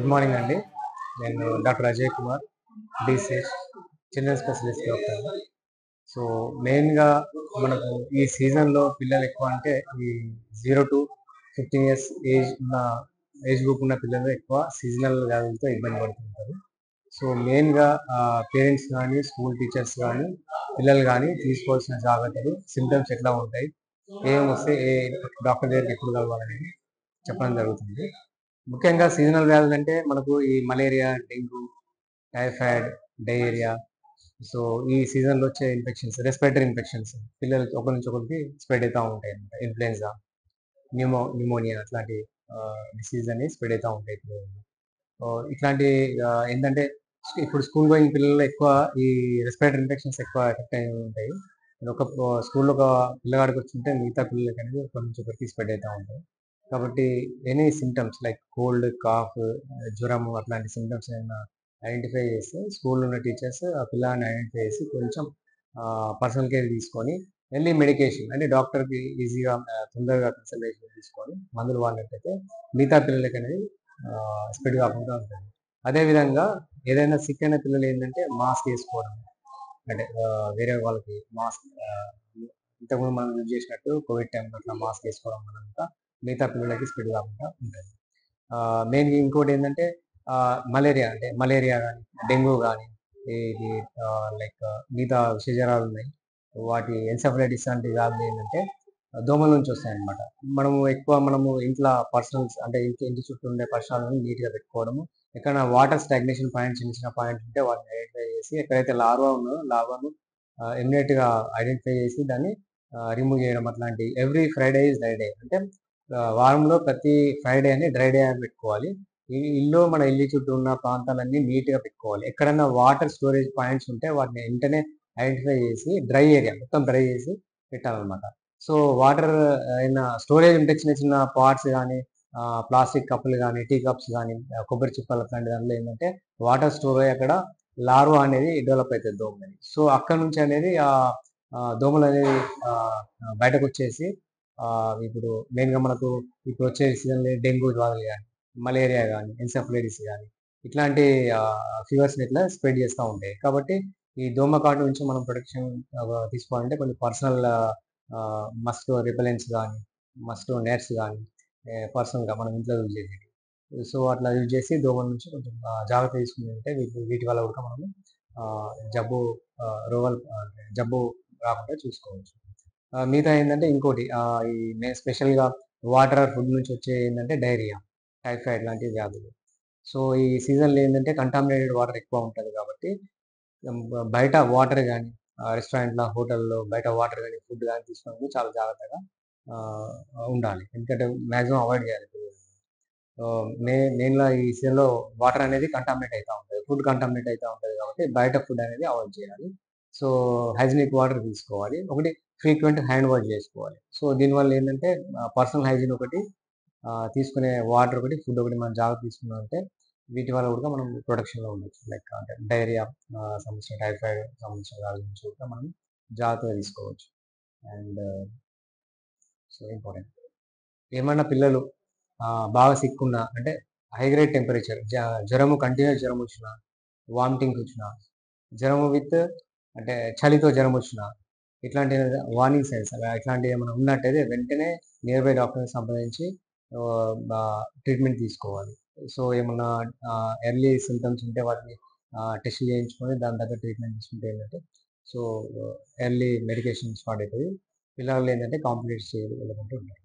Good morning అండి. నేను doctor Ajay Kumar, DCH children specialist doctor. So మెయిన్గా మనకు ఈ సీజన్లో పిల్లలు ఎక్కువ అంటే ఈ 0 to 15 years ఏజ్ గ్రూప్ ఉన్న పిల్లలు ఎక్కువ సీజనల్ వ్యాధులతో ఇబ్బంది పడుతుంటారు. సో మెయిన్గా పేరెంట్స్ కానీ స్కూల్ టీచర్స్ కానీ పిల్లలు కానీ తీసుకోవాల్సిన జాగ్రత్తలు, సిమ్టమ్స్ ఎట్లా ఉంటాయి, ఏం వస్తే ఏ డాక్టర్ దగ్గరికి ఎప్పుడు కలవాలనేది చెప్పడం జరుగుతుంది. ముఖ్యంగా సీజనల్ వ్యాధులు అంటే మనకు ఈ malaria, dengue, typhoid, diarrhoea. So ఈ సీజన్లో వచ్చే ఇన్ఫెక్షన్స్, రెస్పిరేటరీ ఇన్ఫెక్షన్స్ పిల్లలకి ఒకరి నుంచి ఒకరికి స్ప్రెడ్ అవుతూ ఉంటాయి అన్నమాట. ఇన్ఫ్లుయెన్జా, న్యూమోనియా అట్లాంటి డిసీజ్ అని స్ప్రెడ్ అవుతూ ఉంటాయి పిల్లలు. ఇట్లాంటి ఏంటంటే ఇప్పుడు స్కూల్ గోయింగ్ పిల్లల్లో ఎక్కువ ఈ రెస్పిరేటరీ ఇన్ఫెక్షన్స్ ఎక్కువ ఎఫెక్ట్ అయి ఉంటాయి. ఒక స్కూల్లో ఒక పిల్లగాడికి వచ్చింటే మిగతా పిల్లలకి అనేది ఒకరి నుంచి ఒకరికి స్ప్రెడ్ అవుతూ ఉంటాయి. కాబట్టి any symptoms like cold, cough, జ్వరము అట్లాంటి సిమ్టమ్స్ ఏమైనా ఐడెంటిఫై చేస్తే స్కూల్లో ఉన్న టీచర్స్ ఆ పిల్లాన్ని ఐడెంటిఫై చేసి కొంచెం పర్సనల్ కేర్ తీసుకొని ఎర్లీ మెడికేషన్ అంటే డాక్టర్కి ఈజీగా తొందరగా కన్సల్టేషన్ తీసుకొని మందులు వాడినట్టయితే మిగతా పిల్లలకి అనేది స్ప్రెడ్ కాకుండా ఉంటుంది. అదేవిధంగా ఏదైనా సిక్ అయిన పిల్లలు ఏంటంటే మాస్క్ వేసుకోవడం, అంటే వేరే వాళ్ళకి మాస్క్ ఇంతకుముందు మనం యూజ్ చేసినట్టు కోవిడ్ టైంలో అట్లా మాస్క్ వేసుకోవడం వల్ల మిగతా పిల్లలకి స్ప్రెడ్ కాకుండా ఉంటుంది. మెయిన్ ఇంకోటి ఏంటంటే మలేరియా కానీ డెంగ్యూ కానీ ఇది లైక్ మిగతా విషజ్వరాలు ఉన్నాయి, వాటి ఎన్సెఫలైటిస్ లాంటి వ్యాధులు ఏంటంటే దోమల నుంచి వస్తాయన్నమాట. మనము ఇంట్లో పర్సనల్స్ అంటే ఇంటి చుట్టూ ఉండే పరిసరాలను నీట్గా పెట్టుకోవడము, ఎక్కడైనా వాటర్ స్టాగ్నేషన్ పాయింట్స్, చిన్న పాయింట్స్ ఉంటే వాటిని ఐడెంటిఫై చేసి ఎక్కడైతే లార్వా ఉందో లార్వాను ఇమ్మీడియట్గా ఐడెంటిఫై చేసి దాన్ని రిమూవ్ చేయడం. అట్లాంటి every Friday is dry day, అంటే వారంలో ప్రతి ఫ్రైడే అని డ్రై డే అని పెట్టుకోవాలి. మన ఇల్లు చుట్టూ ఉన్న ప్రాంతాలన్నీ నీట్గా పెట్టుకోవాలి. ఎక్కడైనా వాటర్ స్టోరేజ్ పాయింట్స్ ఉంటే వాటిని వెంటనే ఐడెంటిఫై చేసి డ్రై ఏరియా మొత్తం డ్రై చేసి పెట్టాలన్నమాట. సో వాటర్ అయినా స్టోరేజ్ ఉంటే చిన్న చిన్న పాట్స్ కానీ ప్లాస్టిక్ కప్పులు కానీ టీ కప్స్ కానీ కొబ్బరి చిప్పలు అట్లాంటి దాంట్లో ఏంటంటే వాటర్ స్టోర్ అయ్యి అక్కడ లార్వా అనేది డెవలప్ అవుతుంది దోమలని. సో అక్కడ నుంచి అనేది దోమలు అనేది బయటకు వచ్చేసి ఇప్పుడు మెయిన్గా మనకు ఇప్పుడు వచ్చే సీజన్ డెంగ్యూ వ్యాధులు కానీ, మలేరియా కానీ, ఎన్సెఫలైటిస్ కానీ ఇట్లాంటి ఫీవర్స్ని ఇట్లా స్ప్రెడ్ చేస్తూ ఉంటాయి. కాబట్టి ఈ దోమ కాటు నుంచి మనం ప్రొటెక్షన్ తీసుకోవాలంటే కొన్ని పర్సనల్ మస్కిటో రిపెలెంట్స్ కానీ, మస్కిటో నెట్స్ కానీ పర్సనల్గా మనం ఇంట్లో యూజ్ చేసేది. సో అట్లా యూజ్ చేసి దోమల నుంచి కొంచెం జాగ్రత్త తీసుకుంటే వీటి వల్ల కూడా మనము జబ్బు రాకుండా చూసుకోవచ్చు. మిగతా ఏంటంటే ఇంకోటి ఈ స్పెషల్గా వాటర్ ఫుడ్ నుంచి వచ్చే ఏంటంటే డైరియా, టైఫాయిడ్ లాంటి వ్యాధులు. సో ఈ సీజన్లో ఏంటంటే కంటామినేటెడ్ వాటర్ ఎక్కువ ఉంటుంది కాబట్టి బయట వాటర్ కానీ రెస్టారెంట్లో, హోటల్లో బయట వాటర్ కానీ ఫుడ్ కానీ తీసుకున్నప్పుడు చాలా జాగ్రత్తగా ఉండాలి, ఎందుకంటే మ్యాక్సిమం అవాయిడ్ చేయాలి. మెయిన్గా ఈ సీజన్లో వాటర్ అనేది కంటామినేట్ అవుతూ ఉంటుంది, ఫుడ్ కంటామినేట్ అవుతూ ఉంటుంది కాబట్టి బయట ఫుడ్ అనేది అవాయిడ్ చేయాలి. సో హైజీనిక్ వాటర్ తీసుకోవాలి, ఒకటి ఫ్రీక్వెంట్ హ్యాండ్ వాష్ చేసుకోవాలి. సో దీనివల్ల ఏంటంటే పర్సనల్ హైజీన్ ఒకటి, తీసుకునే వాటర్ ఒకటి, ఫుడ్ ఒకటి మనం జాగ్రత్త తీసుకున్నామంటే వీటి వల్ల కూడా మనం ప్రొటెక్షన్లో ఉండొచ్చు. లైక్ అంటే డైరియా సంబంధించిన, టైఫాయిడ్ సంబంధించిన వ్యాధుల నుంచి కూడా మనం జాగ్రత్తగా తీసుకోవచ్చు. అండ్ సో ఇంపార్టెంట్ ఏమన్నా పిల్లలు బాగా సిక్ ఉన్నా, అంటే హై గ్రేడ్ టెంపరేచర్, జ్వరము కంటిన్యూస్ జ్వరం వచ్చినా, వామిటింగ్ వచ్చినా, జ్వరము విత్ అంటే చలితో జ్వరం వచ్చినా, ఇట్లాంటి వార్నింగ్ సైన్స్ ఇట్లాంటివి ఏమైనా ఉన్నట్టయితే వెంటనే నియర్ బై డాక్టర్ని సంప్రదించి ట్రీట్మెంట్ తీసుకోవాలి. సో ఏమన్నా ఎర్లీ సిమ్టమ్స్ ఉంటే వాటిని టెస్ట్ చేయించుకొని దాని దగ్గర ట్రీట్మెంట్ తీసుకుంటే ఏంటంటే సో ఎర్లీ మెడికేషన్ స్టార్ట్ అవుతుంది. పిల్లలు ఏంటంటే కాంప్లికేట్ చేయకుండా ఉంటారు.